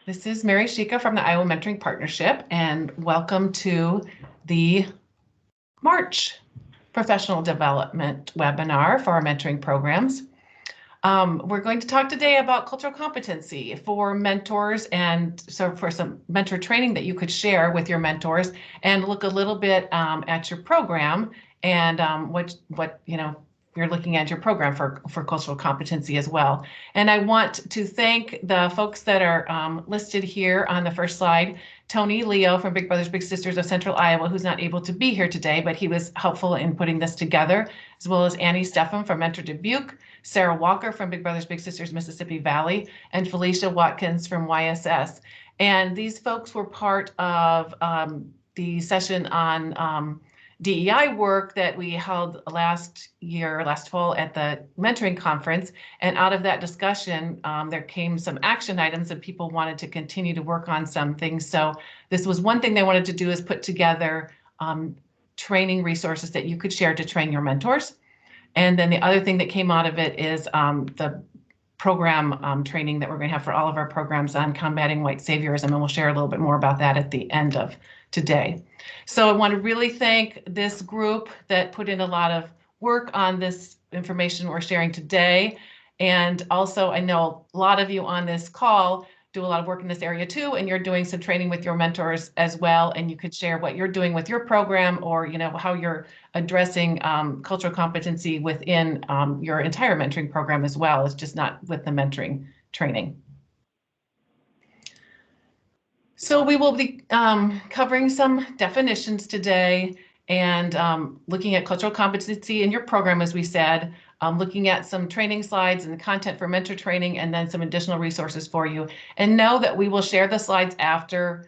This is Mary Shika from the Iowa Mentoring Partnership, and welcome to the March Professional Development webinar for our mentoring programs. We're going to talk today about cultural competency for mentors, and so for some mentor training that you could share with your mentors, and look a little bit at your program and what you're looking at your program for cultural competency as well. And I want to thank the folks that are listed here on the first slide. Tony Leo from Big Brothers Big Sisters of Central Iowa, who's not able to be here today, but he was helpful in putting this together, as well as Annie Steffen from Mentor Dubuque, Sarah Walker from Big Brothers Big Sisters Mississippi Valley, and Felicia Watkins from YSS. And these folks were part of the session on DEI work that we held last fall at the mentoring conference. And out of that discussion, there came some action items that people wanted to continue to work on some things. So this was one thing they wanted to do, is put together training resources that you could share to train your mentors. And then the other thing that came out of it is the program training that we're going to have for all of our programs on combating white saviorism, and we'll share a little bit more about that at the end of today. So I want to really thank this group that put in a lot of work on this information we're sharing today. And also, I know a lot of you on this call do a lot of work in this area too, and you're doing some training with your mentors as well, and you could share what you're doing with your program, or how you're addressing cultural competency within your entire mentoring program as well. It's just not with the mentoring training. So we will be covering some definitions today and looking at cultural competency in your program, as we said, looking at some training slides and content for mentor training, and then some additional resources for you. And know that we will share the slides after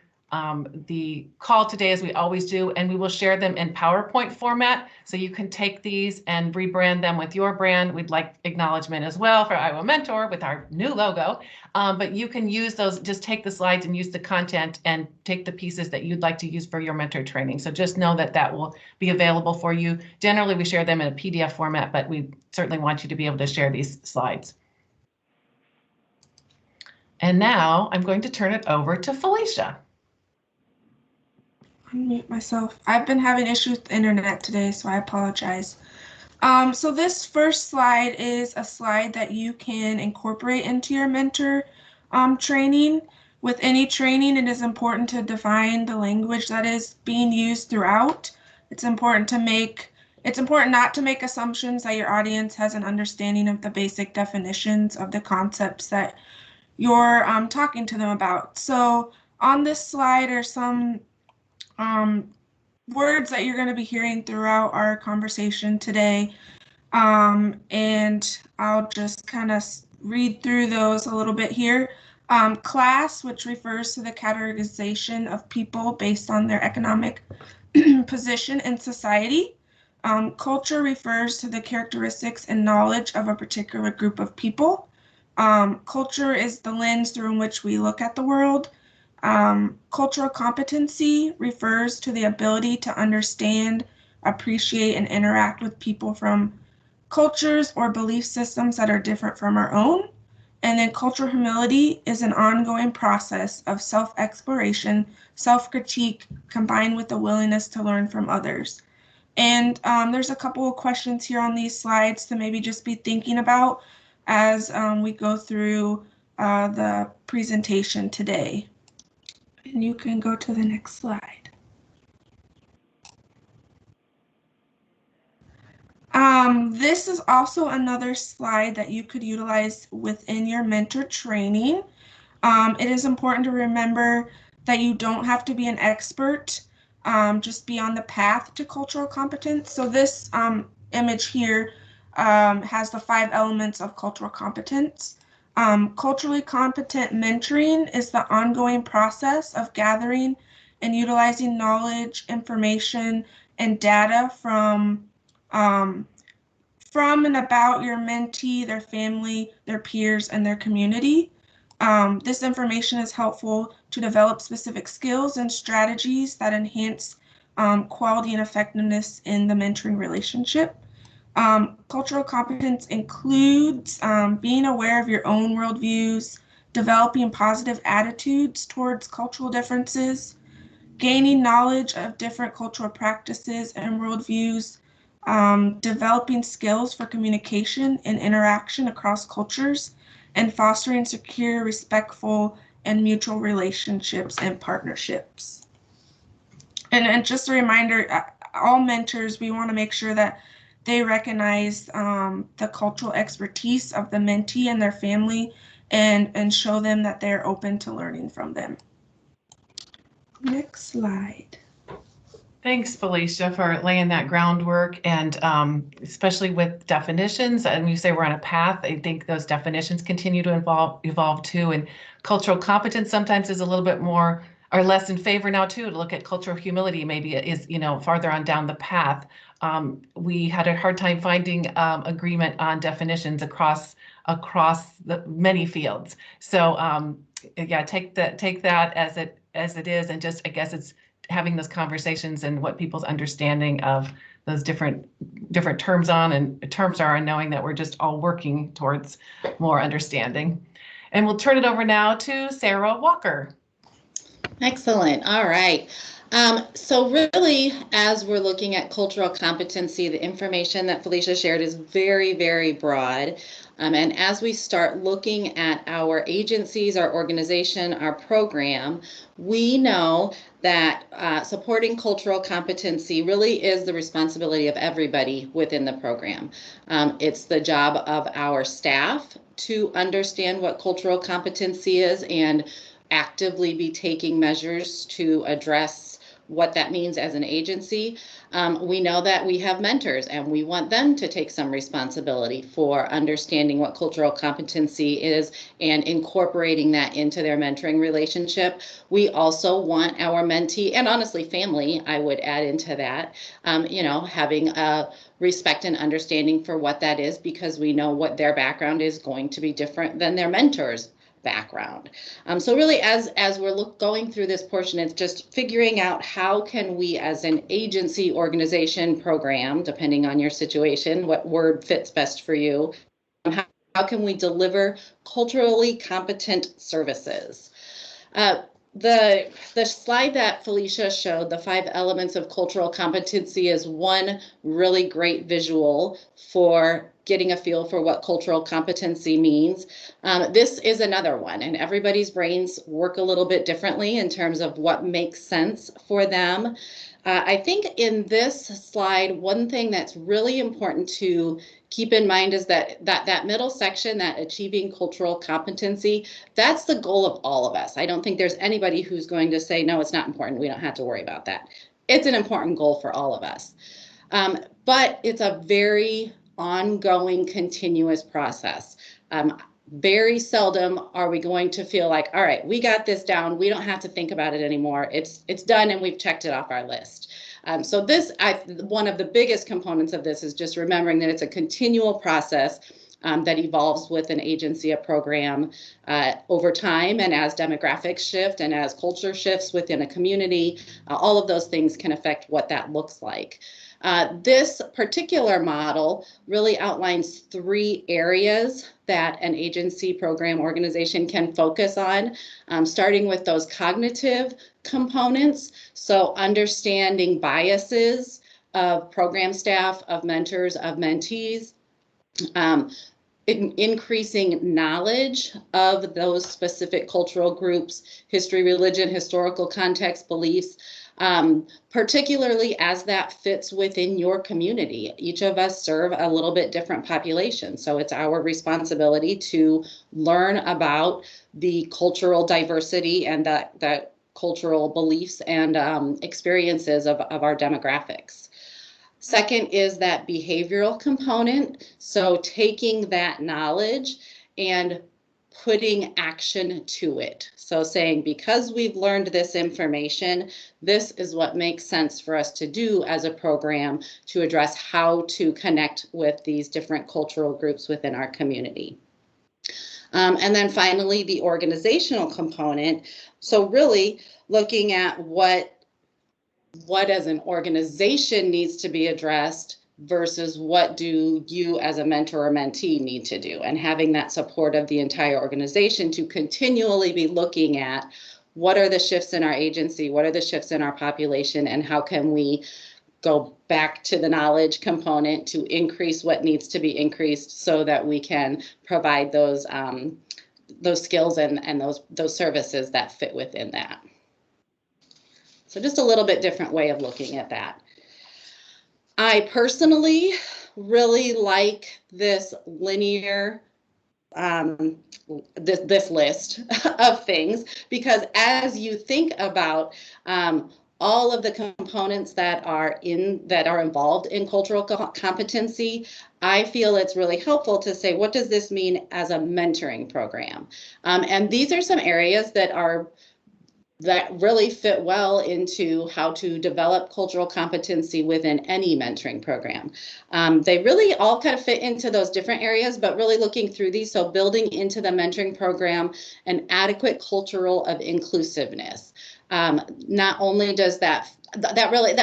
the call today, as we always do, and we will share them in PowerPoint format, so you can take these and rebrand them with your brand. We'd like acknowledgement as well for Iowa Mentor with our new logo, but you can use those, just take the slides and use the content and take the pieces that you'd like to use for your mentor training. So just know that that will be available for you. Generally, we share them in a PDF format, but we certainly want you to be able to share these slides. And now I'm going to turn it over to Felicia. Unmute myself. I've been having issues with the internet today, so I apologize. So this first slide is a slide that you can incorporate into your mentor training. With any training, it is important to define the language that is being used throughout. It's important not to make assumptions that your audience has an understanding of the basic definitions of the concepts that you're talking to them about. So on this slide are some words that you're going to be hearing throughout our conversation today. And I'll just kind of read through those a little bit here. Class, which refers to the categorization of people based on their economic position in society. Culture refers to the characteristics and knowledge of a particular group of people. Culture is the lens through which we look at the world. Cultural competency refers to the ability to understand, appreciate, and interact with people from cultures or belief systems that are different from our own. And then cultural humility is an ongoing process of self-exploration, self-critique, combined with the willingness to learn from others. And there's a couple of questions here on these slides to maybe just be thinking about as we go through the presentation today. And you can go to the next slide. This is also another slide that you could utilize within your mentor training. It is important to remember that you don't have to be an expert, just be on the path to cultural competence. So this image here has the 5 elements of cultural competence. Culturally competent mentoring is the ongoing process of gathering and utilizing knowledge, information, and data from and about your mentee, their family, their peers, and their community. This information is helpful to develop specific skills and strategies that enhance quality and effectiveness in the mentoring relationship. Cultural competence includes being aware of your own worldviews, developing positive attitudes towards cultural differences, gaining knowledge of different cultural practices and worldviews, developing skills for communication and interaction across cultures, and fostering secure, respectful, and mutual relationships and partnerships. And just a reminder, all mentors, we want to make sure that they recognize the cultural expertise of the mentee and their family, and show them that they're open to learning from them. Next slide. Thanks, Felicia, for laying that groundwork, and especially with definitions. And you say we're on a path. I think those definitions continue to evolve too. And cultural competence sometimes is a little bit more or less in favor now too. To look at cultural humility, maybe it is, farther on down the path. We had a hard time finding agreement on definitions across the many fields. So yeah, take that as it is, and just, I guess it's having those conversations and what people's understanding of those different terms are, and knowing that we're just all working towards more understanding. And we'll turn it over now to Sarah Walker. Excellent. All right. So really, as we're looking at cultural competency, the information that Felicia shared is very, very broad. And as we start looking at our agencies, our organization, our program, we know that supporting cultural competency really is the responsibility of everybody within the program. It's the job of our staff to understand what cultural competency is and actively be taking measures to address what that means as an agency. We know that we have mentors, and we want them to take some responsibility for understanding what cultural competency is and incorporating that into their mentoring relationship. We also want our mentee, and honestly family, I would add into that, having a respect and understanding for what that is, because we know what their background is going to be different than their mentors' background. So really, as we're going through this portion, it's just figuring out how can we, as an agency, organization, program, depending on your situation, what word fits best for you, how can we deliver culturally competent services? The slide that Felicia showed, the 5 elements of cultural competency, is one really great visual for getting a feel for what cultural competency means. This is another one, and everybody's brains work a little bit differently in terms of what makes sense for them. I think in this slide, one thing that's really important to keep in mind is that middle section, that achieving cultural competency, that's the goal of all of us. I don't think there's anybody who's going to say, no, it's not important, we don't have to worry about that. It's an important goal for all of us. But it's a very ongoing, continuous process. Very seldom are we going to feel like, all right, we got this down, we don't have to think about it anymore. It's done and we've checked it off our list. So one of the biggest components of this is just remembering that it's a continual process that evolves with an agency, a program, over time, and as demographics shift and as culture shifts within a community, all of those things can affect what that looks like. This particular model really outlines 3 areas that an agency, program, organization can focus on, starting with those cognitive components. So understanding biases of program staff, of mentors, of mentees, increasing knowledge of those specific cultural groups, history, religion, historical context, beliefs, particularly as that fits within your community. Each of us serve a little bit different population, so it's our responsibility to learn about the cultural diversity and the cultural beliefs and experiences of our demographics. Second is that behavioral component, so taking that knowledge and putting action to it. So saying, because we've learned this information, this is what makes sense for us to do as a program to address how to connect with these different cultural groups within our community. And then finally, the organizational component. So really looking at what as an organization needs to be addressed versus what do you as a mentor or mentee need to do, and having that support of the entire organization to continually be looking at what are the shifts in our agency, what are the shifts in our population, and how can we go back to the knowledge component to increase what needs to be increased so that we can provide those skills and those services that fit within that. So just a little bit different way of looking at that. I personally really like this linear, this list of things, because as you think about all of the components that are involved in cultural competency, I feel it's really helpful to say, what does this mean as a mentoring program? And these are some areas that really fit well into how to develop cultural competency within any mentoring program. They really all kind of fit into those different areas, but really looking through these, so building into the mentoring program an adequate cultural of inclusiveness. Not only does that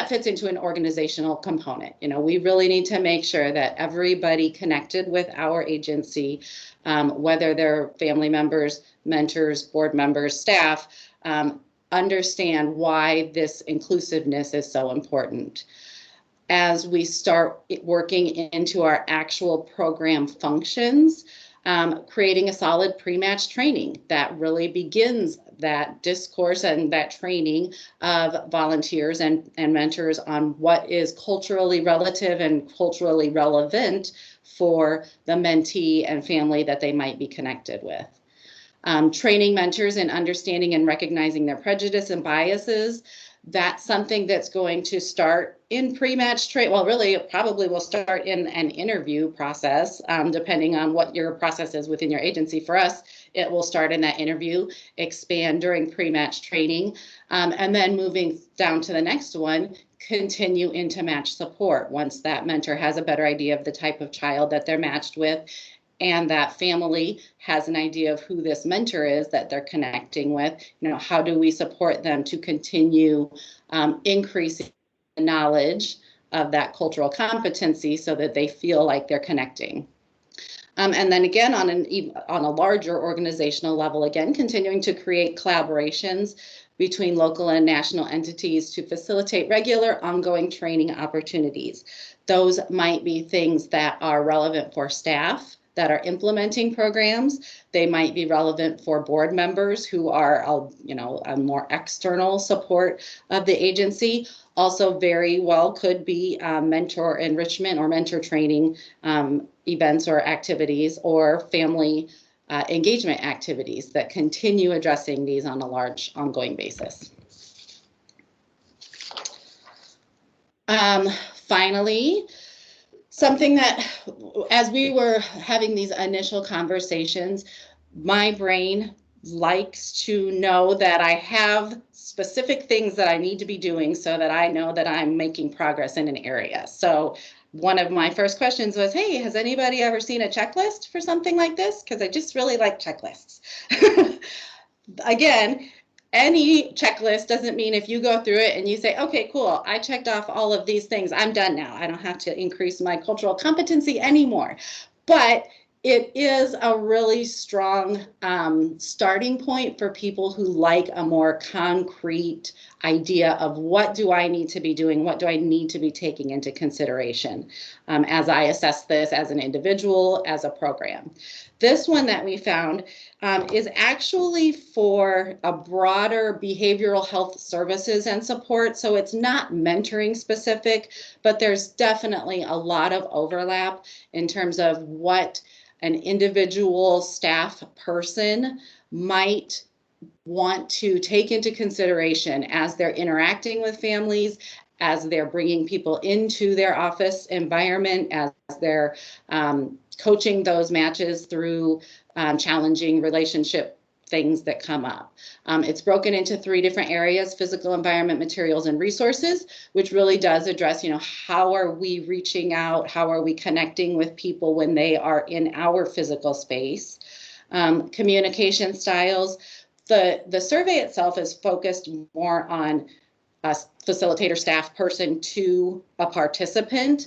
fits into an organizational component. You know, we really need to make sure that everybody connected with our agency, whether they're family members, mentors, board members, staff, understand why this inclusiveness is so important. As we start working into our actual program functions, creating a solid pre-match training that really begins that discourse and that training of volunteers and mentors on what is culturally relative and culturally relevant for the mentee and family that they might be connected with. Training mentors in understanding and recognizing their prejudice and biases. That's something that's going to start in pre-match training. Well, really, it probably will start in an interview process, depending on what your process is within your agency. For us, it will start in that interview, expand during pre-match training, and then moving down to the next one, continue into match support once that mentor has a better idea of the type of child that they're matched with, and that family has an idea of who this mentor is that they're connecting with. You know, how do we support them to continue increasing the knowledge of that cultural competency so that they feel like they're connecting? And then again, on a larger organizational level, again, continuing to create collaborations between local and national entities to facilitate regular ongoing training opportunities. Those might be things that are relevant for staff that are implementing programs. They might be relevant for board members who are, a more external support of the agency. Also very well could be mentor enrichment or mentor training events or activities, or family engagement activities that continue addressing these on a large ongoing basis. Finally, something that, as we were having these initial conversations, my brain likes to know that I have specific things that I need to be doing so that I know that I'm making progress in an area. So one of my first questions was, hey, has anybody ever seen a checklist for something like this? Because I just really like checklists. Again, any checklist doesn't mean if you go through it and you say, okay, cool, I checked off all of these things, I'm done now. I don't have to increase my cultural competency anymore. But it is a really strong starting point for people who like a more concrete idea of what do I need to be doing, what do I need to be taking into consideration as I assess this as an individual, as a program. This one that we found is actually for a broader behavioral health services and support. So it's not mentoring specific, but there's definitely a lot of overlap in terms of what an individual staff person might want to take into consideration as they're interacting with families, as they're bringing people into their office environment, as they're coaching those matches through challenging relationship things that come up. It's broken into 3 different areas: physical environment, materials, and resources, which really does address, how are we reaching out? How are we connecting with people when they are in our physical space? Communication styles. The survey itself is focused more on a facilitator staff person to a participant,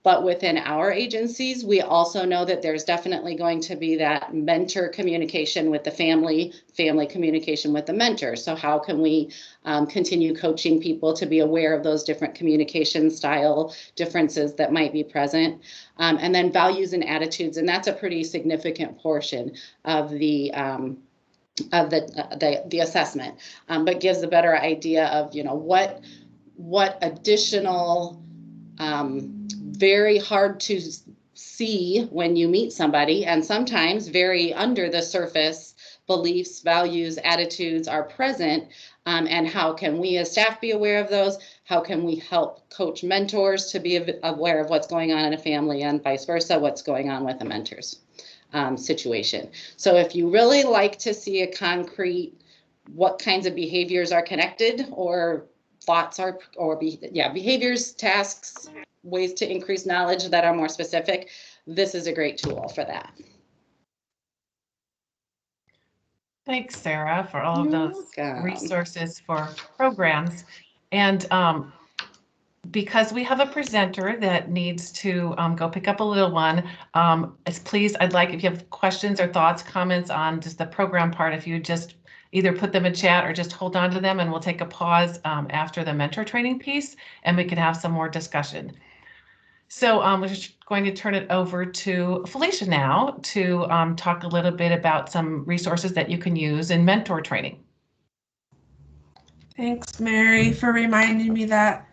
But within our agencies, we also know that there's definitely going to be that mentor communication with the family, family communication with the mentor. So how can we continue coaching people to be aware of those different communication style differences that might be present? And then values and attitudes, and that's a pretty significant portion of the assessment, but gives a better idea of, you know, what additional very hard to see when you meet somebody, and sometimes very under the surface beliefs, values, attitudes are present, and how can we as staff be aware of those? How can we help coach mentors to be aware of what's going on in a family, and vice versa, what's going on with a mentor's situation. So if you really like to see a concrete what kinds of behaviors are connected, or thoughts are, or behaviors, tasks, ways to increase knowledge that are more specific, this is a great tool for that. Thanks, Sarah, for all of those welcome. resources for programs. And because we have a presenter that needs to go pick up a little one, please, I'd like, if you have questions or thoughts, comments on just the program part, if you just either put them in chat or just hold on to them, and we'll take a pause after the mentor training piece, and we can have some more discussion. So we're just going to turn it over to Felicia now to talk a little bit about some resources that you can use in mentor training. Thanks, Mary, for reminding me that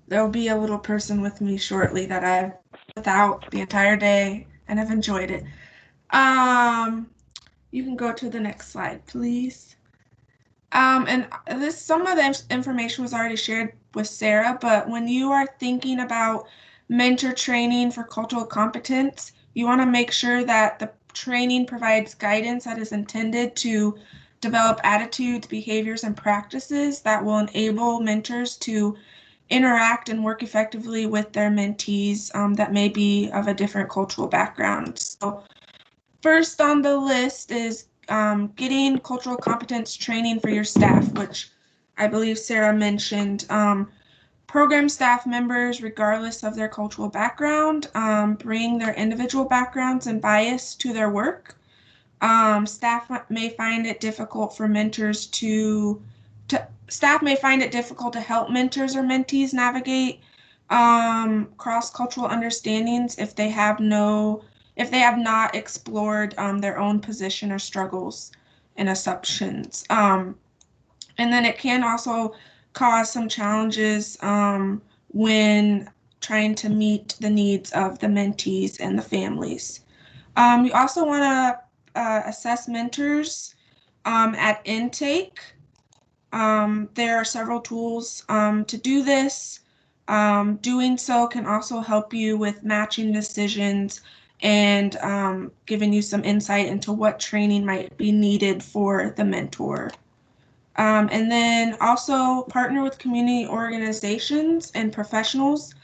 there'll be a little person with me shortly that I've without the entire day and have enjoyed it. You can go to the next slide, please. And some of the information was already shared with Sarah, but when you are thinking about mentor training for cultural competence, you want to make sure that the training provides guidance that is intended to develop attitudes, behaviors, and practices that will enable mentors to interact and work effectively with their mentees that may be of a different cultural background. So first on the list is getting cultural competence training for your staff, which I believe Sarah mentioned. Program staff members, regardless of their cultural background, bring their individual backgrounds and bias to their work. Staff may find it difficult for mentors staff may find it difficult to help mentors or mentees navigate cross-cultural understandings if they have not explored their own position or struggles and assumptions. And then it can also cause some challenges when trying to meet the needs of the mentees and the families. You also want to assess mentors at intake. There are several tools to do this. Doing so can also help you with matching decisions and giving you some insight into what training might be needed for the mentor. And then also partner with community organizations and professionals.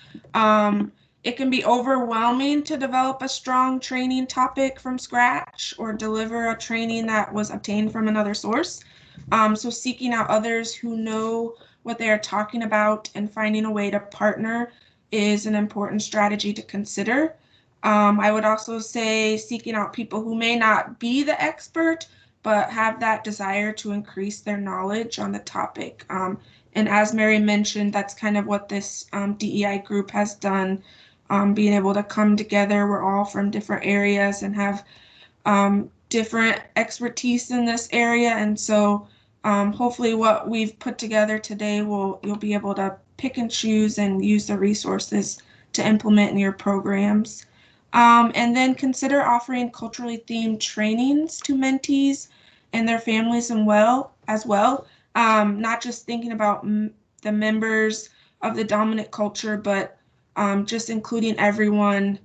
It can be overwhelming to develop a strong training topic from scratch or deliver a training that was obtained from another source. So seeking out others who know what they are talking about and finding a way to partner is an important strategy to consider. I would also say seeking out people who may not be the expert, but have that desire to increase their knowledge on the topic. And as Mary mentioned, that's kind of what this DEI group has done, being able to come together. We're all from different areas and have different expertise in this area. And so hopefully what we've put together today you'll be able to pick and choose and use the resources to implement in your programs. And then consider offering culturally themed trainings to mentees and their families as well. Not just thinking about the members of the dominant culture, but just including everyone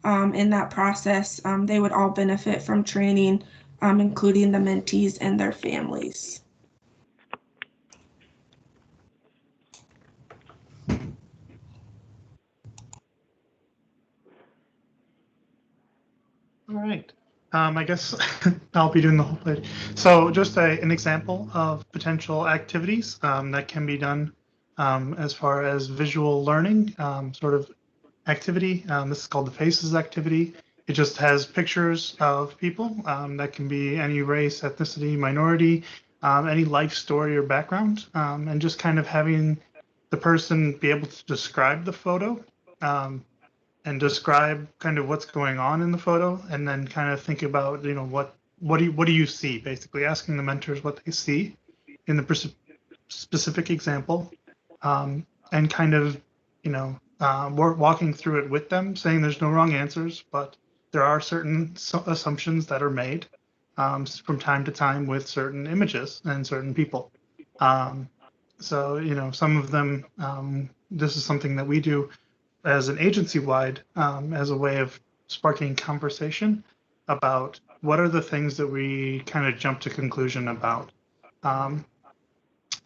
in that process. They would all benefit from training, including the mentees and their families. All right. I guess I'll be doing the whole page. So just an example of potential activities that can be done as far as visual learning, sort of activity. This is called the Faces activity. It just has pictures of people that can be any race, ethnicity, minority, any life story or background, and just kind of having the person be able to describe the photo um, and describe kind of what's going on in the photo, and then kind of think about, what do you see, basically asking the mentors what they see in the specific example, and kind of, walking through it with them, saying there's no wrong answers, but there are certain assumptions that are made from time to time with certain images and certain people. So, some of them, this is something that we do as an agency-wide, as a way of sparking conversation about what are the things that we kind of jump to conclusion about.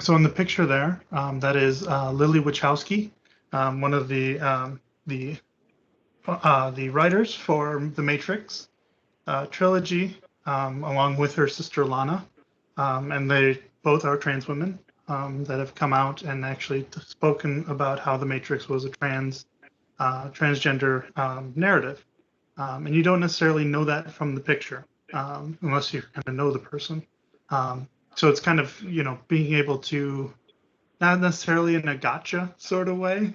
So in the picture there, that is Lily Wachowski, one of the writers for the Matrix trilogy, along with her sister Lana, and they both are trans women that have come out and actually spoken about how the Matrix was a transgender narrative, and you don't necessarily know that from the picture unless you kind of know the person. So it's kind of, being able to, not necessarily in a gotcha sort of way,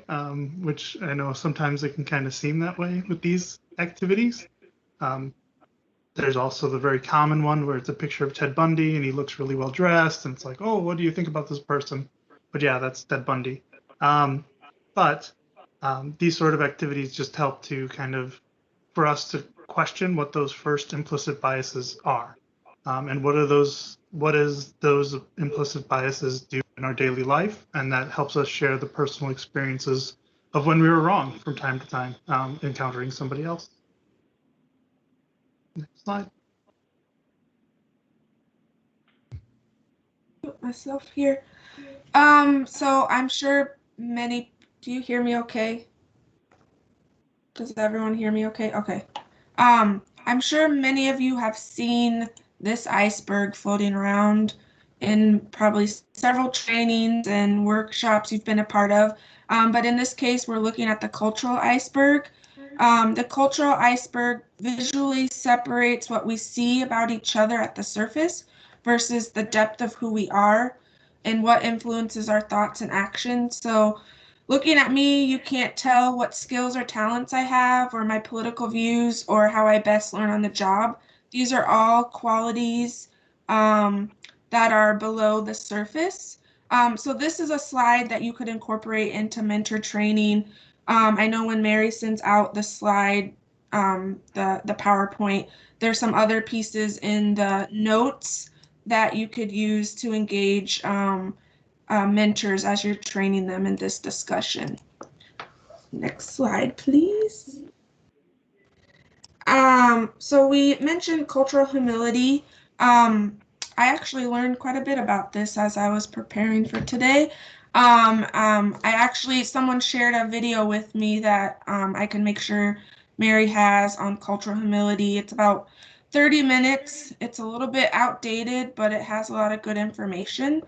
which I know sometimes it can kind of seem that way with these activities. Um, there's also the very common one where it's a picture of Ted Bundy and he looks really well dressed, and it's like, oh, what do you think about this person? But yeah, that's Ted Bundy. But these sort of activities just help to kind of, for us to question what those first implicit biases are, and what is those implicit biases do in our daily life, and that helps us share the personal experiences of when we were wrong from time to time, encountering somebody else. Next slide. Put myself here. So I'm sure many, do you hear me okay? Does everyone hear me okay? Okay. I'm sure many of you have seen this iceberg floating around in probably several trainings and workshops you've been a part of. But in this case, we're looking at the cultural iceberg. The cultural iceberg visually separates what we see about each other at the surface versus the depth of who we are and what influences our thoughts and actions. So looking at me, you can't tell what skills or talents I have, or my political views, or how I best learn on the job. These are all qualities that are below the surface. So this is a slide that you could incorporate into mentor training. I know when Mary sends out the slide, the PowerPoint, there's some other pieces in the notes that you could use to engage mentors as you're training them in this discussion. Next slide, please. So we mentioned cultural humility. I actually learned quite a bit about this as I was preparing for today. Someone shared a video with me that I can make sure Mary has on cultural humility. It's about 30 minutes. It's a little bit outdated, but it has a lot of good information.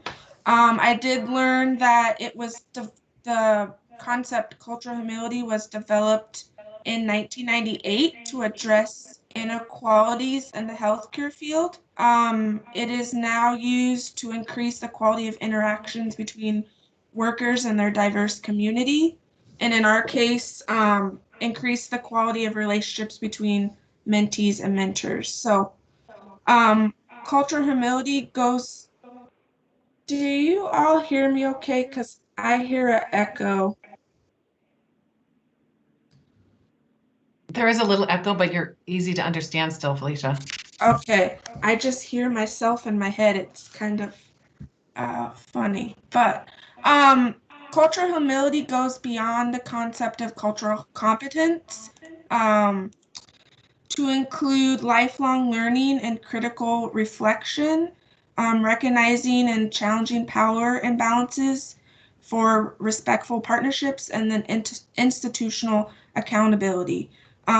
I did learn that it was the concept cultural humility was developed in 1998 to address inequalities in the healthcare field. It is now used to increase the quality of interactions between workers and their diverse community. And in our case, increase the quality of relationships between mentees and mentors. So cultural humility goes, do you all hear me okay? Because I hear an echo. There is a little echo, but you're easy to understand still, Felicia. Okay, I just hear myself in my head. It's kind of funny, but cultural humility goes beyond the concept of cultural competence to include lifelong learning and critical reflection, recognizing and challenging power imbalances for respectful partnerships, and then institutional accountability.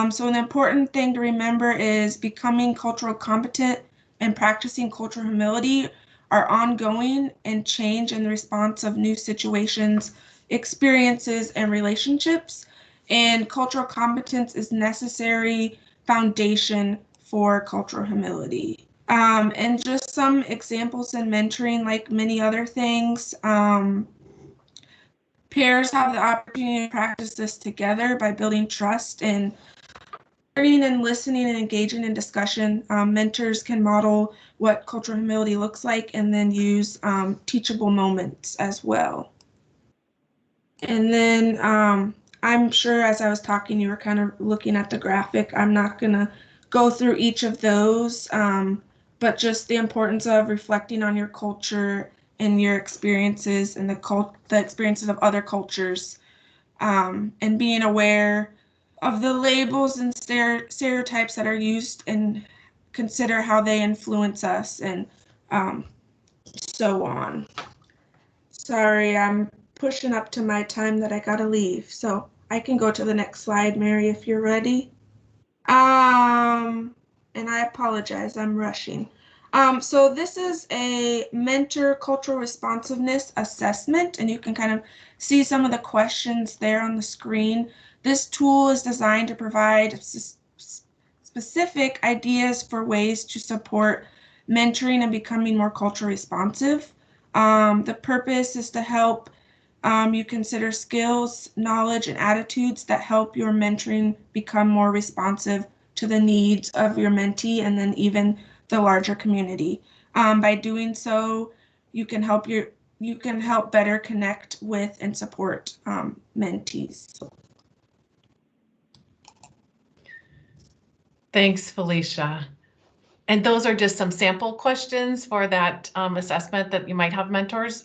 So an important thing to remember is becoming cultural competent and practicing cultural humility are ongoing and change in the response of new situations, experiences, and relationships. and cultural competence is necessary foundation for cultural humility. And just some examples in mentoring, like many other things, pairs have the opportunity to practice this together by building trust and learning and listening and engaging in discussion. Mentors can model what cultural humility looks like and then use teachable moments as well. And then I'm sure as I was talking, you were kind of looking at the graphic. I'm not going to go through each of those, but just the importance of reflecting on your culture and your experiences and the experiences of other cultures, and being aware of the labels and stereotypes that are used and consider how they influence us and so on. Sorry, I'm pushing up to my time that I gotta leave, so I can go to the next slide, Mary, if you're ready. And I apologize, I'm rushing. So this is a mentor cultural responsiveness assessment, and you can kind of see some of the questions there on the screen. This tool is designed to provide specific ideas for ways to support mentoring and becoming more culturally responsive. The purpose is to help you consider skills, knowledge, and attitudes that help your mentoring become more responsive to the needs of your mentee and then even the larger community. By doing so, you can help better connect with and support mentees. Thanks, Felicia. And those are just some sample questions for that assessment that you might have mentors,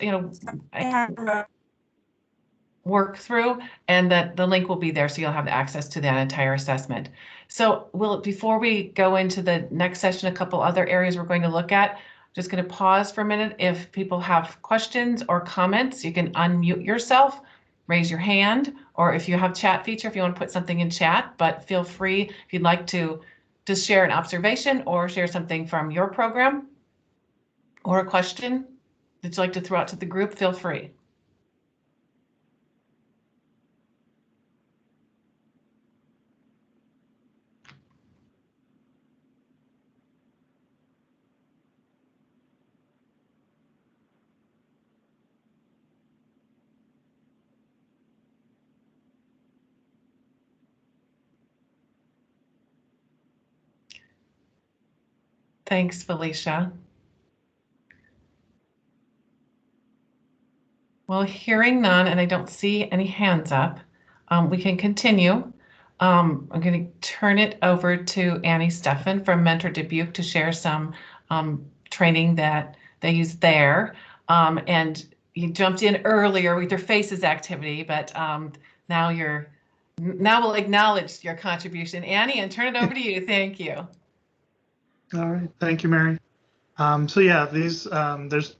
work through, and that the link will be there so you'll have access to that entire assessment. So before we go into the next session, a couple other areas we're going to look at, just going to pause for a minute. If people have questions or comments, you can unmute yourself, raise your hand, or if you have chat feature, if you want to put something in chat, but feel free if you'd like to just share an observation or share something from your program or a question that you'd like to throw out to the group, feel free. Thanks, Felicia. Well, hearing none, and I don't see any hands up, we can continue. I'm going to turn it over to Annie Steffen from Mentor Dubuque to share some training that they use there. And you jumped in earlier with your FACES activity, but now we'll acknowledge your contribution. Annie, and turn it over to you. Thank you. All right, thank you, Mary. So yeah, there's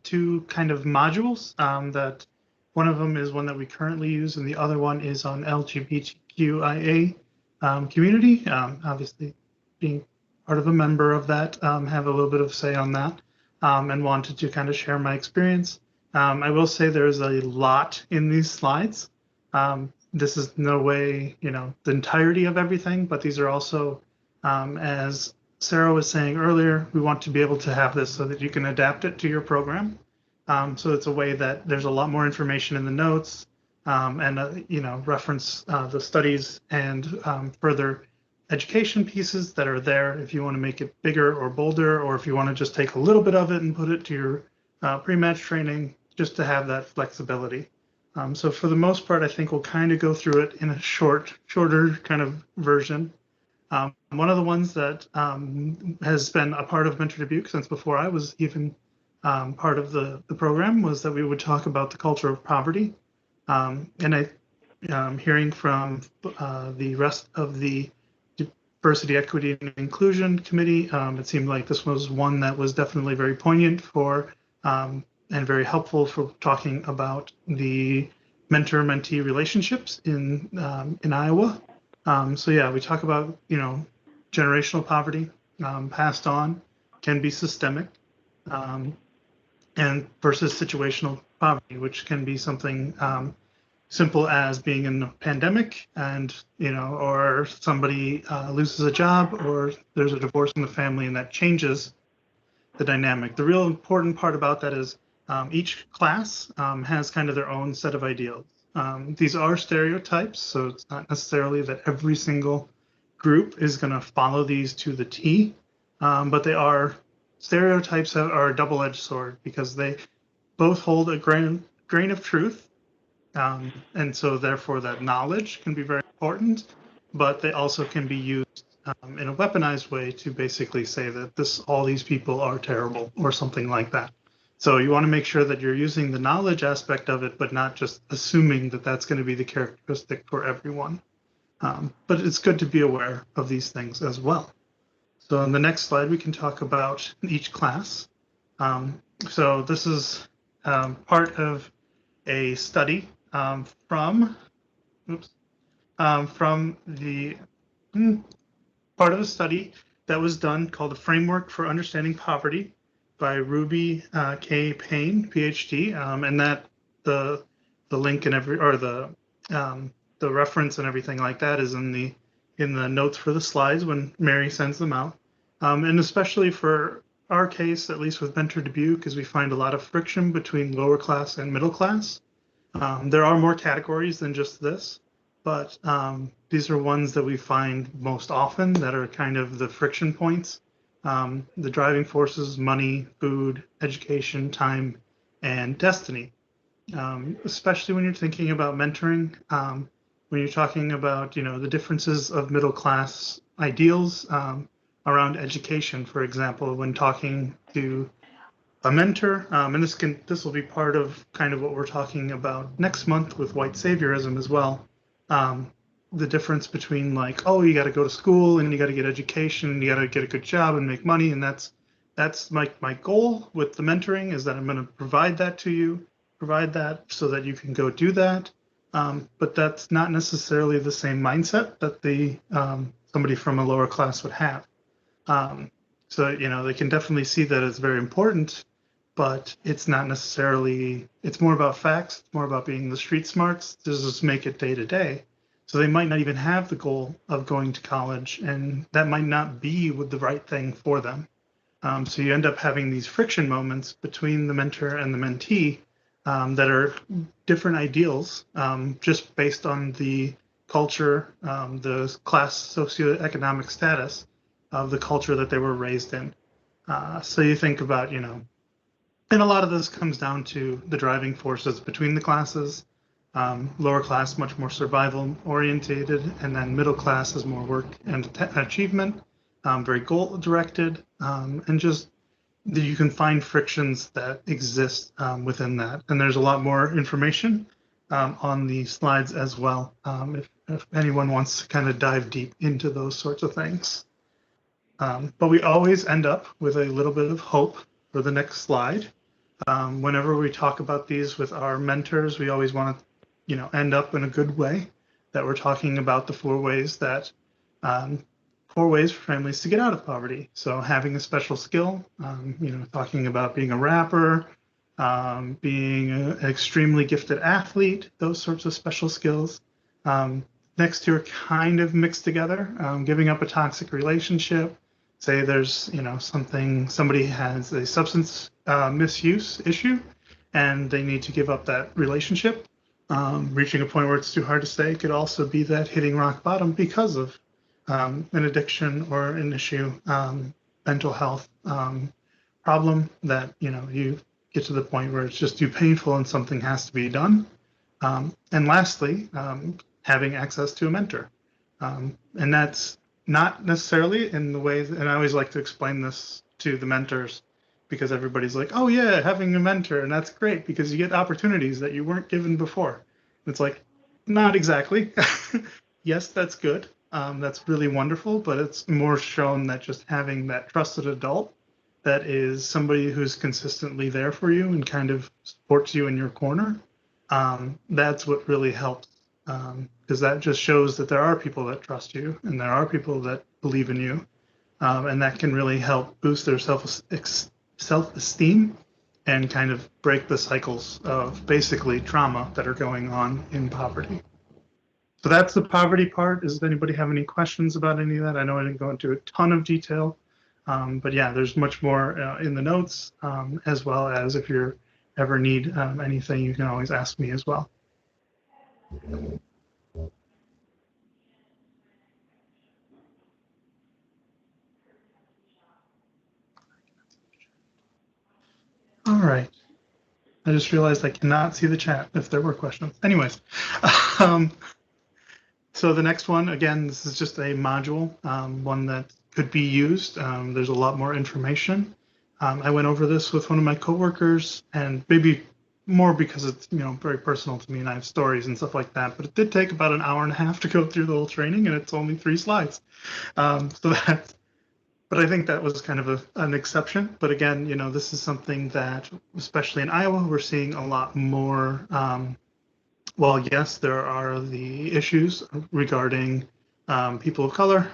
two kind of modules that one of them is one that we currently use, and the other one is on LGBTQIA community. Obviously, being part of a member of that, have a little bit of say on that, and wanted to kind of share my experience. I will say there's a lot in these slides. This is no way, the entirety of everything, but these are also, as Sarah was saying earlier, we want to be able to have this so that you can adapt it to your program. So it's a way that there's a lot more information in the notes, and reference the studies and further education pieces that are there if you want to make it bigger or bolder, or if you want to just take a little bit of it and put it to your pre-match training, just to have that flexibility. So for the most part, I think we'll kind of go through it in a shorter kind of version. One of the ones that has been a part of Mentor Dubuque since before I was even part of the program was that we would talk about the culture of poverty. And hearing from the rest of the Diversity, Equity, and Inclusion Committee, it seemed like this was one that was definitely very poignant for and very helpful for talking about the mentor-mentee relationships in Iowa. So yeah, we talk about, generational poverty, passed on, can be systemic, and versus situational poverty, which can be something simple as being in a pandemic and, or somebody loses a job or there's a divorce in the family and that changes the dynamic. The real important part about that is each class has kind of their own set of ideals. These are stereotypes, so it's not necessarily that every single group is going to follow these to the T, but they are stereotypes that are a double-edged sword because they both hold a grain of truth, and so therefore that knowledge can be very important, but they also can be used in a weaponized way to basically say that all these people are terrible or something like that. So you want to make sure that you're using the knowledge aspect of it, but not just assuming that that's going to be the characteristic for everyone. But it's good to be aware of these things as well. So on the next slide, we can talk about each class. So this is part of a study from the part of a study that was done called the Framework for Understanding Poverty by Ruby K. Payne, PhD, and that the link and the reference and everything like that is in the notes for the slides when Mary sends them out, and especially for our case, at least with Mentor Dubuque, because we find a lot of friction between lower class and middle class. There are more categories than just this, but these are ones that we find most often that are kind of the friction points. The driving forces: money, food, education, time, and destiny. Especially when you're thinking about mentoring, when you're talking about the differences of middle class ideals around education, for example, when talking to a mentor, and this will be part of kind of what we're talking about next month with white saviorism as well. The difference between like, oh, you got to go to school and you got to get education and you got to get a good job and make money, and that's my goal with the mentoring is that I'm going to provide that to you, provide that so that you can go do that. But that's not necessarily the same mindset that somebody from a lower class would have. So they can definitely see that it's very important, but it's not necessarily. It's more about facts. It's more about being the street smarts to just make it day to day. So they might not even have the goal of going to college, and that might not be the right thing for them. So you end up having these friction moments between the mentor and the mentee that are different ideals, just based on the culture, the class socioeconomic status of the culture that they were raised in. So you think about, and a lot of this comes down to the driving forces between the classes. Lower class, much more survival orientated, and then middle class is more work and achievement, very goal directed, and just you can find frictions that exist within that. And there's a lot more information on the slides as well, if anyone wants to kind of dive deep into those sorts of things. But we always end up with a little bit of hope for the next slide. Whenever we talk about these with our mentors, we always want to, end up in a good way, that we're talking about the 4 ways for families to get out of poverty. So having a special skill, talking about being a rapper, being an extremely gifted athlete, those sorts of special skills. Next two are kind of mixed together, giving up a toxic relationship. Say there's, somebody has a substance misuse issue and they need to give up that relationship. Reaching a point where it's too hard to stay could also be that hitting rock bottom because of an addiction or an issue, mental health problem that, you get to the point where it's just too painful and something has to be done. And lastly, having access to a mentor. And that's not necessarily in the ways, and I always like to explain this to the mentors because everybody's like, oh yeah, having a mentor, and that's great because you get opportunities that you weren't given before. It's like, not exactly. Yes, that's good. That's really wonderful, but it's more shown that just having that trusted adult that is somebody who's consistently there for you and kind of supports you in your corner, that's what really helps. Because that just shows that there are people that trust you and there are people that believe in you, and that can really help boost their self-esteem and kind of break the cycles of basically trauma that are going on in poverty. So that's the poverty part. Does anybody have any questions about any of that? I know I didn't go into a ton of detail, but yeah, there's much more in the notes, as well as if you ever need anything, you can always ask me as well. All right. I just realized I cannot see the chat if there were questions. Anyways, so the next one, again, this is just a module, one that could be used. There's a lot more information. I went over this with one of my coworkers, and maybe more because it's very personal to me and I have stories and stuff like that. But it did take about an hour and a half to go through the whole training, and it's only 3 slides. But I think that was kind of an exception. But again, this is something that, especially in Iowa, we're seeing a lot more. Well, yes, there are the issues regarding people of color,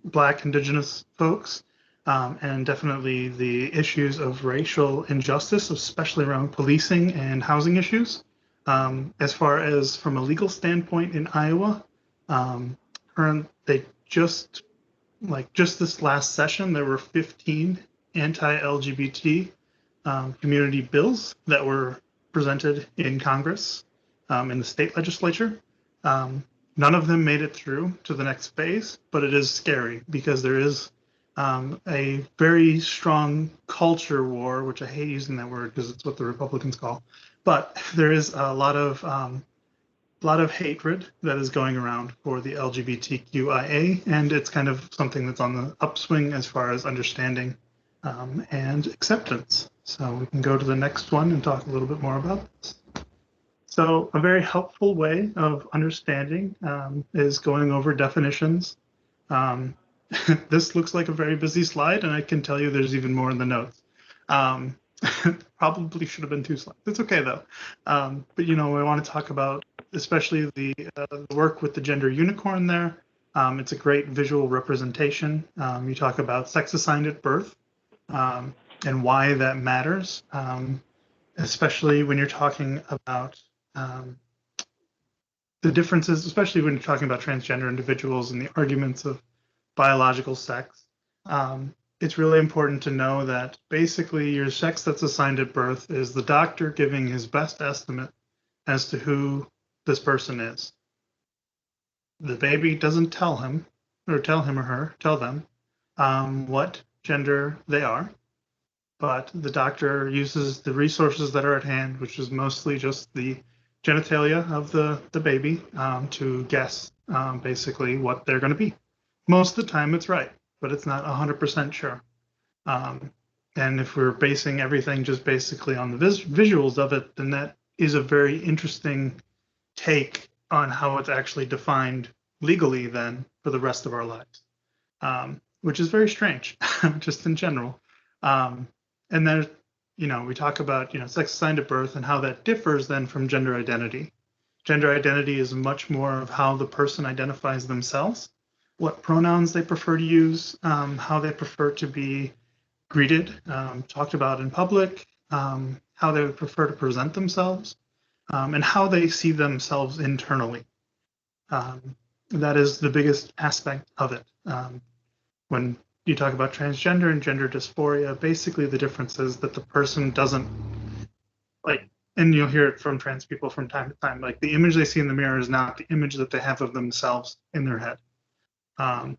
Black, Indigenous folks, and definitely the issues of racial injustice, especially around policing and housing issues. As far as from a legal standpoint in Iowa, they just this last session, there were 15 anti-LGBT community bills that were presented in Congress, in the state legislature. None of them made it through to the next phase, but it is scary because there is a very strong culture war, which I hate using that word because it's what the Republicans call, but there is a lot of hatred that is going around for the LGBTQIA, and it's kind of something that's on the upswing as far as understanding and acceptance. So we can go to the next one and talk a little bit more about this. So a very helpful way of understanding is going over definitions. This looks like a very busy slide, and I can tell you there's even more in the notes. Probably should have been 2 slides. It's okay though. But I want to talk about especially the work with the gender unicorn there. It's a great visual representation. You talk about sex assigned at birth and why that matters, especially when you're talking about the differences, especially when you're talking about transgender individuals and the arguments of biological sex. It's really important to know that basically your sex that's assigned at birth is the doctor giving his best estimate as to who this person is. The baby doesn't tell him or her, tell them what gender they are, but the doctor uses the resources that are at hand, which is mostly just the genitalia of the baby, to guess basically what they're going to be. Most of the time it's right, but it's not 100% sure. And if we're basing everything just basically on the visuals of it, then that is a very interesting take on how it's actually defined legally then for the rest of our lives, which is very strange, just in general. And then, we talk about, sex assigned at birth and how that differs then from gender identity. Gender identity is much more of how the person identifies themselves, what pronouns they prefer to use, how they prefer to be greeted, talked about in public, how they would prefer to present themselves, and how they see themselves internally. That is the biggest aspect of it. When you talk about transgender and gender dysphoria, basically the difference is that the person doesn't, and you'll hear it from trans people from time to time, the image they see in the mirror is not the image that they have of themselves in their head. And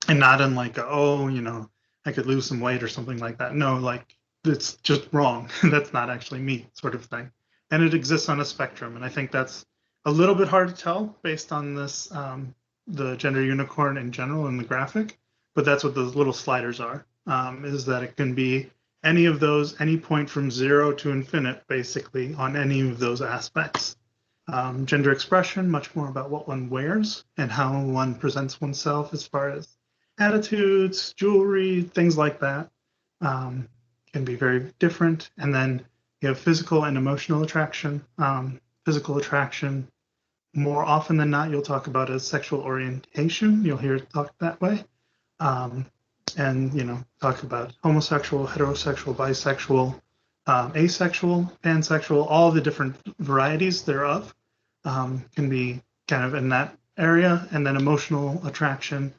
not in I could lose some weight or something like that. No, it's just wrong. That's not actually me, sort of thing. And it exists on a spectrum. And I think that's a little bit hard to tell based on this, the gender unicorn in general in the graphic, but that's what those little sliders are, is that it can be any of those, any point from 0 to infinite, basically, on any of those aspects. Gender expression, much more about what one wears and how one presents oneself as far as attitudes, jewelry, things like that, can be very different. And then you have physical and emotional attraction. Physical attraction, more often than not, you'll talk about as sexual orientation. You'll hear it talked that way. And, talk about homosexual, heterosexual, bisexual, asexual, pansexual, all the different varieties thereof can be kind of in that area. And then emotional attraction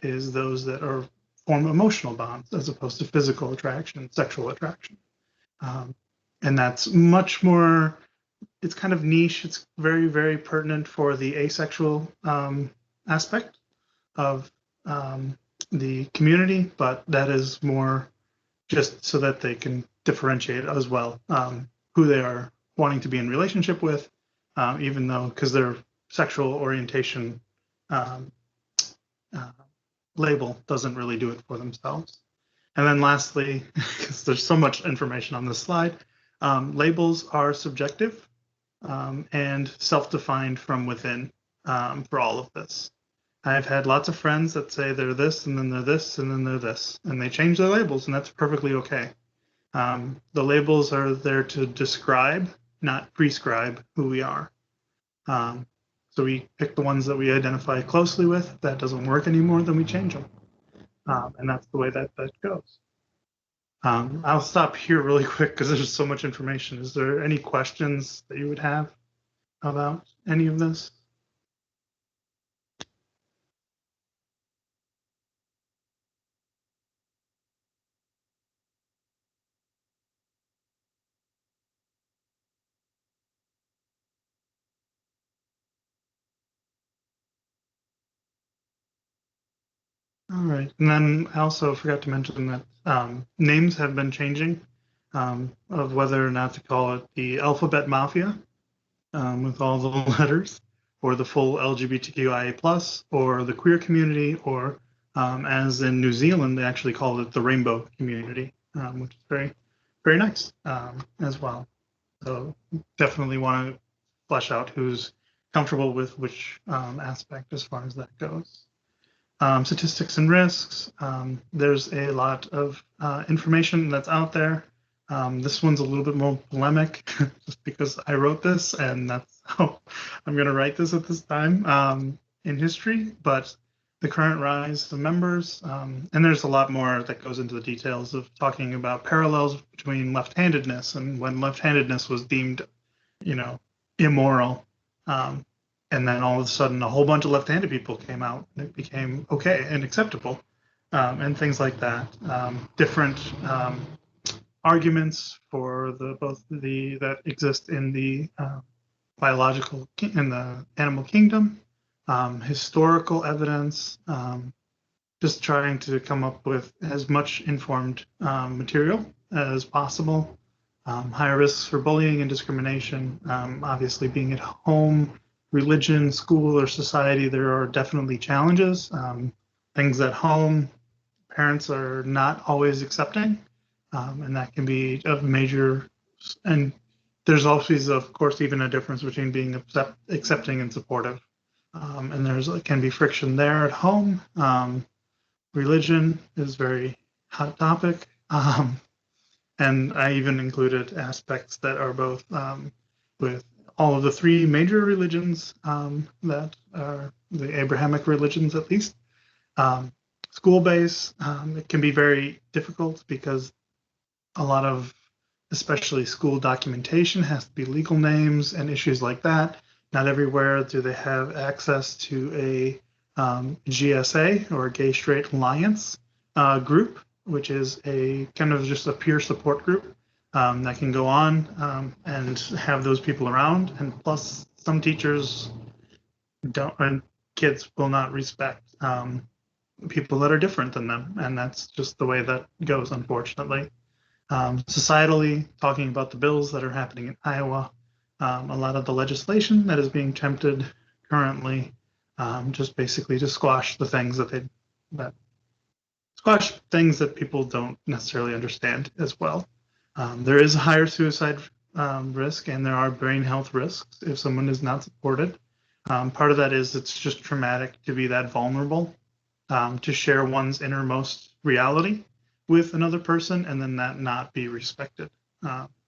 is those that are form emotional bonds as opposed to physical attraction, sexual attraction. And that's much more, it's kind of niche. It's very, very pertinent for the asexual aspect of the community, but that is more just so that they can differentiate as well who they are wanting to be in relationship with, even though because their sexual orientation label doesn't really do it for themselves. And then lastly, because there's so much information on this slide, labels are subjective and self-defined from within for all of this. I've had lots of friends that say they're this, and then they're this, and then they're this, and they change their labels, and that's perfectly okay. The labels are there to describe, not prescribe who we are. So we pick the ones that we identify closely with. If that doesn't work anymore, then we change them. And that's the way that goes. I'll stop here really quick because there's so much information. Is there any questions that you would have about any of this? All right, and then I also forgot to mention that names have been changing of whether or not to call it the alphabet mafia with all the letters, or the full LGBTQIA plus, or the queer community, or as in New Zealand, they actually call it the rainbow community, which is very, very nice as well. So definitely want to flesh out who's comfortable with which aspect as far as that goes. Statistics and risks. There's a lot of information that's out there. This one's a little bit more polemic just because I wrote this and that's how I'm going to write this at this time in history. But the current rise of members, and there's a lot more that goes into the details of talking about parallels between left-handedness and when left-handedness was deemed, immoral. And then all of a sudden, a whole bunch of left-handed people came out, and it became okay and acceptable, and things like that. Different arguments for both that exist in the biological in the animal kingdom, historical evidence, just trying to come up with as much informed material as possible. Higher risks for bullying and discrimination, obviously being at home. Religion, school, or society, there are definitely challenges. Things at home, parents are not always accepting, and that can be a major. And there's always, of course, even a difference between being accepting and supportive. And there's can be friction there at home. Religion is very hot topic, and I even included aspects that are both with all of the three major religions that are the Abrahamic religions, at least. School-based, it can be very difficult because a lot of, especially school documentation, has to be legal names and issues like that. Not everywhere do they have access to a GSA, or a Gay Straight Alliance group, which is a kind of just a peer support group. That can go on and have those people around. And plus, some teachers don't, and kids will not respect people that are different than them. And that's just the way that goes, unfortunately. Societally, talking about the bills that are happening in Iowa, a lot of the legislation that is being attempted currently, just basically to squash the things that squash things that people don't necessarily understand as well. There is a higher suicide risk, and there are brain health risks if someone is not supported. Part of that is it's just traumatic to be that vulnerable, to share one's innermost reality with another person and then that not be respected.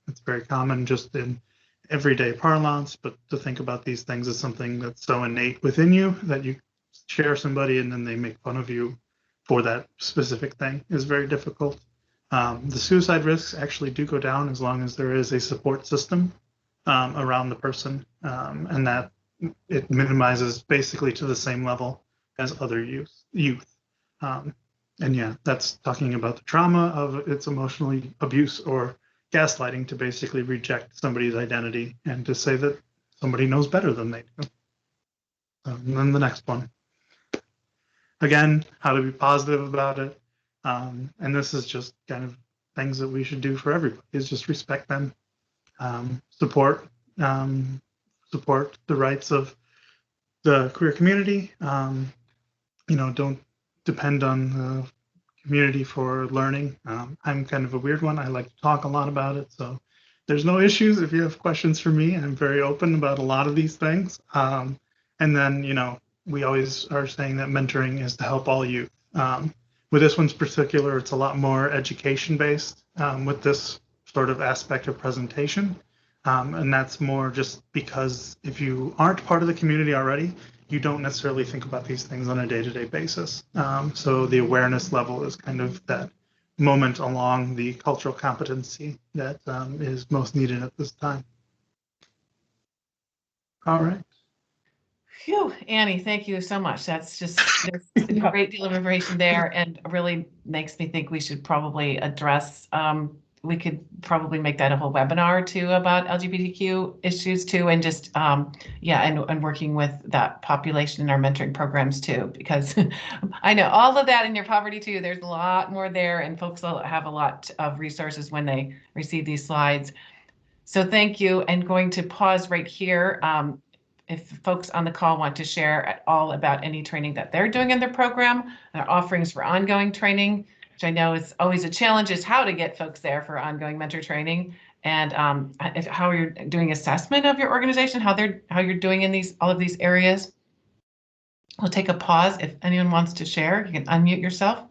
It's very common just in everyday parlance, but to think about these things as something that's so innate within you that you share somebody and then they make fun of you for that specific thing is very difficult. The suicide risks actually do go down as long as there is a support system around the person, and that it minimizes basically to the same level as other youth. And yeah, that's talking about the trauma of its emotional abuse or gaslighting to basically reject somebody's identity and to say that somebody knows better than they do. And then the next one. Again, how to be positive about it. And this is just kind of things that we should do for everybody, is just respect them, support the rights of the queer community. Don't depend on the community for learning. I'm kind of a weird one. I like to talk a lot about it. So there's no issues if you have questions for me. I'm very open about a lot of these things. And then, we always are saying that mentoring is to help all youth. With this one's particular, it's a lot more education based with this sort of aspect of presentation. And that's more just because if you aren't part of the community already, you don't necessarily think about these things on a day-to-day basis. So the awareness level is kind of that moment along the cultural competency that is most needed at this time. All right. Phew, Annie, thank you so much. That's just a great deal of information there, and really makes me think we should probably address, we could probably make that a whole webinar too about LGBTQ issues too, and just, and working with that population in our mentoring programs too, because I know all of that in your poverty too, there's a lot more there, and folks will have a lot of resources when they receive these slides. So thank you, and going to pause right here. If folks on the call want to share at all about any training that they're doing in their program, their offerings for ongoing training, which I know is always a challenge, is how to get folks there for ongoing mentor training, and how you're doing assessment of your organization, how you're doing in all of these areas. We'll take a pause. If anyone wants to share, you can unmute yourself.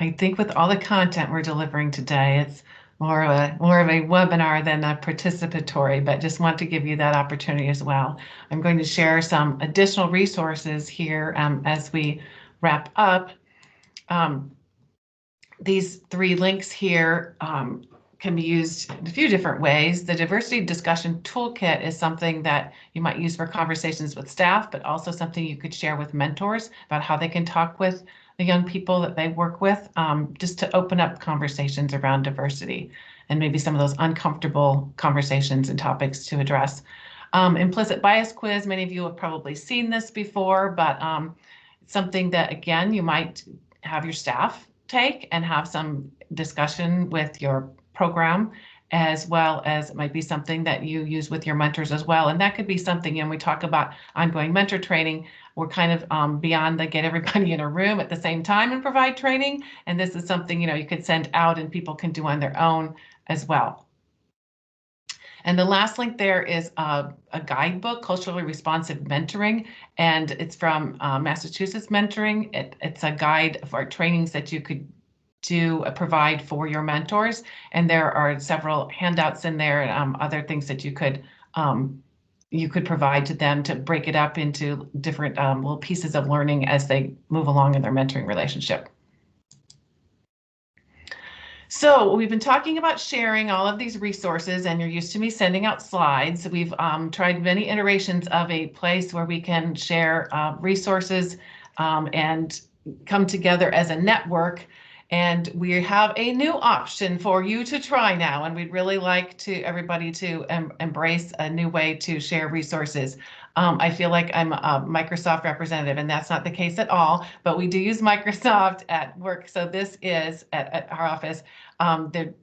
I think with all the content we're delivering today, it's more of a webinar than a participatory, but just want to give you that opportunity as well. I'm going to share some additional resources here as we wrap up. These 3 links here can be used in a few different ways. The diversity discussion toolkit is something that you might use for conversations with staff, but also something you could share with mentors about how they can talk with the young people that they work with, just to open up conversations around diversity and maybe some of those uncomfortable conversations and topics to address. Implicit bias quiz, many of you have probably seen this before, but it's something that, again, you might have your staff take and have some discussion with your program, as well as it might be something that you use with your mentors as well. And that could be something, we talk about ongoing mentor training, we're kind of beyond the get everybody in a room at the same time and provide training. And this is something, you could send out and people can do on their own as well. And the last link there is a guidebook, Culturally Responsive Mentoring, and it's from Massachusetts Mentoring. It's a guide for trainings that you could provide for your mentors. And there are several handouts in there and other things that you could provide to them to break it up into different little pieces of learning as they move along in their mentoring relationship. So we've been talking about sharing all of these resources, and you're used to me sending out slides. We've tried many iterations of a place where we can share resources and come together as a network. And we have a new option for you to try now, and we'd really like everybody to embrace a new way to share resources. I feel like I'm a Microsoft representative, and that's not the case at all, but we do use Microsoft at work. So this is at our office. The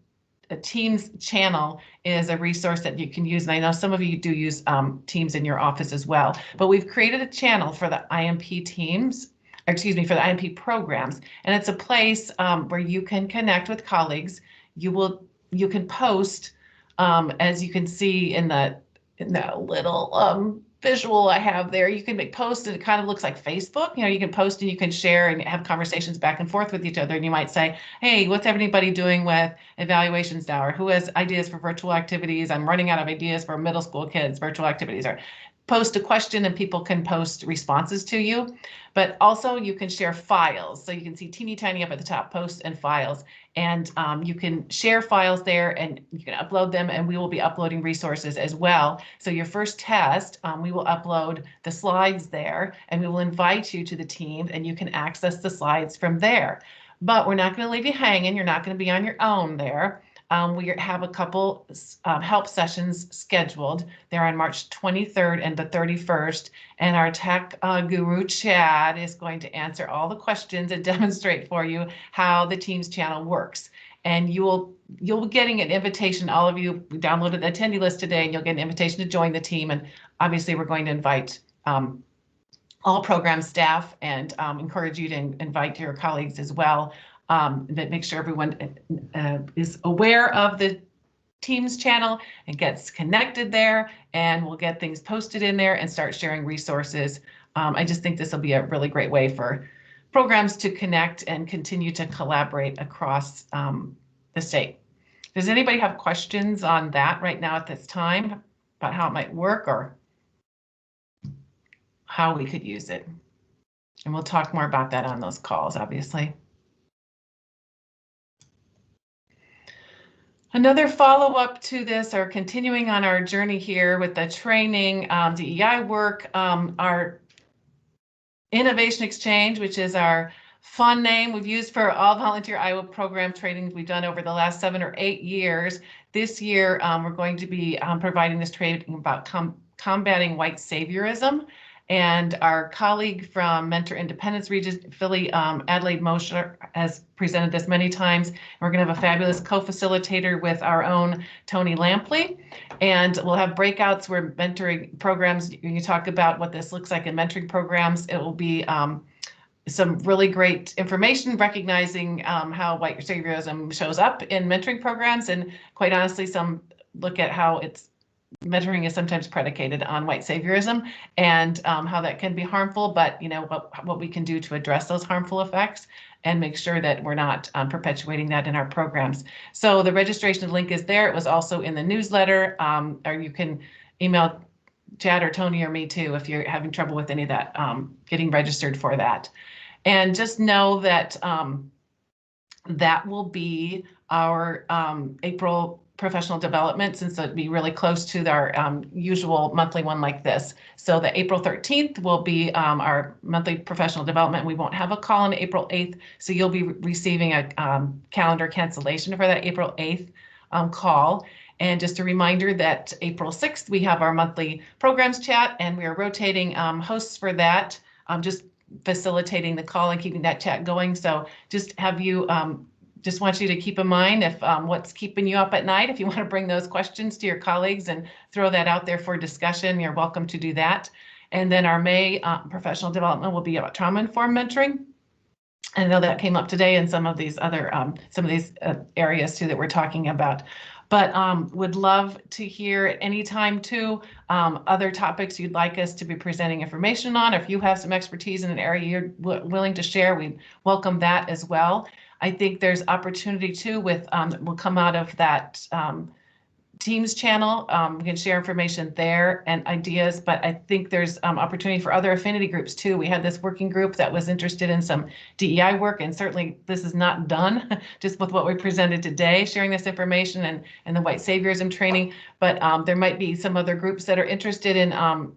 Teams channel is a resource that you can use. And I know some of you do use Teams in your office as well, but we've created a channel for the IMP teams, for the IMP programs. And it's a place where you can connect with colleagues. You can post, as you can see in the little visual I have there. You can make posts and it kind of looks like Facebook. You can post and you can share and have conversations back and forth with each other. And you might say, hey, what's everybody doing with evaluations now? Or who has ideas for virtual activities? I'm running out of ideas for middle school kids, virtual activities. Or post a question and people can post responses to you. But also you can share files. So you can see teeny tiny up at the top, posts and files. And you can share files there and you can upload them, and we will be uploading resources as well. So your first test, we will upload the slides there, and we will invite you to the team and you can access the slides from there. But we're not going to leave you hanging. You're not going to be on your own there. We have a couple help sessions scheduled. They're on March 23rd and the 31st. And our tech guru, Chad, is going to answer all the questions and demonstrate for you how the Teams channel works. And you'll be getting an invitation. All of you downloaded the attendee list today, and you'll get an invitation to join the team. And obviously, we're going to invite all program staff and encourage you to invite your colleagues as well. That make sure everyone is aware of the Teams channel and gets connected there, and we'll get things posted in there and start sharing resources. I just think this will be a really great way for programs to connect and continue to collaborate across the state. Does anybody have questions on that right now at this time about how it might work or how we could use it? And we'll talk more about that on those calls, obviously. Another follow-up to this, or continuing on our journey here with the training, DEI work, our Innovation Exchange, which is our fun name we've used for all volunteer Iowa program trainings we've done over the last 7 or 8 years. This year, we're going to be providing this training about combating white saviorism. And our colleague from Mentor Independence Region, Philly, Adelaide Mosher, has presented this many times. We're going to have a fabulous co-facilitator with our own Tony Lampley. And we'll have breakouts where mentoring programs, you talk about what this looks like in mentoring programs. It will be some really great information recognizing how white saviorism shows up in mentoring programs. And quite honestly, some look at how mentoring is sometimes predicated on white saviorism and how that can be harmful, but what we can do to address those harmful effects and make sure that we're not perpetuating that in our programs. So the registration link is there. It was also in the newsletter, or you can email Chad or Tony or me too if you're having trouble with any of that, getting registered for that. And just know that that will be our April professional development, since it'd be really close to our usual monthly one like this. So the April 13th will be our monthly professional development. We won't have a call on April 8th, so you'll be receiving a calendar cancellation for that April 8th call. And just a reminder that April 6th, we have our monthly programs chat, and we are rotating hosts for that, just facilitating the call and keeping that chat going. So just have you just want you to keep in mind if what's keeping you up at night. If you want to bring those questions to your colleagues and throw that out there for discussion, you're welcome to do that. And then our May professional development will be about trauma-informed mentoring. I know that came up today in some of these other areas too that we're talking about. But would love to hear at any time too other topics you'd like us to be presenting information on. If you have some expertise in an area you're willing to share, we welcome that as well. I think there's opportunity too with will come out of that Teams channel. We can share information there and ideas, but I think there's opportunity for other affinity groups too. We had this working group that was interested in some DEI work, and certainly this is not done just with what we presented today, sharing this information and the white saviorism training, but there might be some other groups that are interested in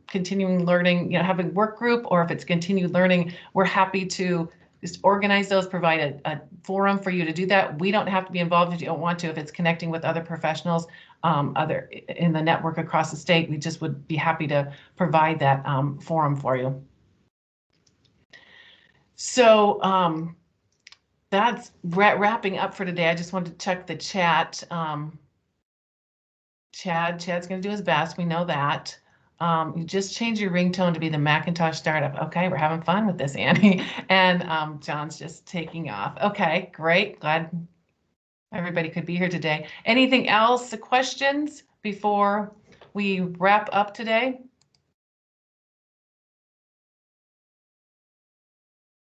continuing learning, having work group, or if it's continued learning, we're happy to just organize those, provide a forum for you to do that. We don't have to be involved if you don't want to. If it's connecting with other professionals, other in the network across the state, we just would be happy to provide that forum for you. So that's wrapping up for today. I just wanted to check the chat. Chad's going to do his best. We know that. You just change your ringtone to be the Macintosh startup. Okay, we're having fun with this, Annie. And John's just taking off. Okay, great. Glad everybody could be here today. Anything else, questions before we wrap up today?